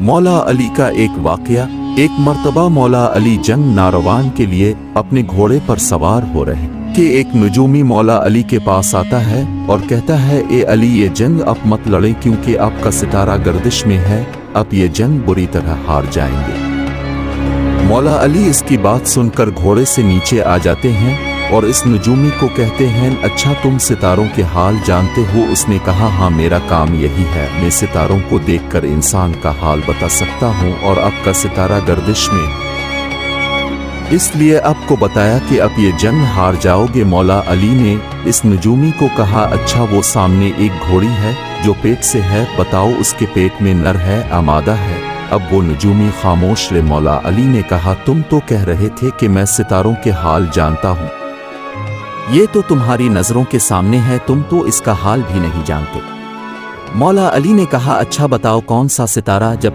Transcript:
मौला अली का एक वाकया। एक मर्तबा मौला अली जंग नारवान के लिए अपने घोड़े पर सवार हो रहे कि एक नजूमी मौला अली के पास आता है और कहता है, ए अली, ये जंग अब मत लड़े क्योंकि आपका सितारा गर्दिश में है, अब ये जंग बुरी तरह हार जाएंगे। मौला अली इसकी बात सुनकर घोड़े से नीचे आ जाते हैं और इस नजूमी को कहते हैं, अच्छा तुम सितारों के हाल जानते हो? उसने कहा, हाँ, मेरा काम यही है, मैं सितारों को देखकर इंसान का हाल बता सकता हूँ और आपका सितारा गर्दिश में, इसलिए आपको बताया कि अब ये जंग हार जाओगे। मौला अली ने इस नजूमी को कहा, अच्छा वो सामने एक घोड़ी है जो पेट से है, बताओ उसके पेट में नर है आमादा है? अब वो नजूमी खामोश रहे। मौला अली ने कहा, तुम तो कह रहे थे कि मैं सितारों के हाल जानता हूँ, ये तो तुम्हारी नजरों के सामने है, तुम तो इसका हाल भी नहीं जानते। मौला अली ने कहा, अच्छा बताओ कौन सा सितारा? जब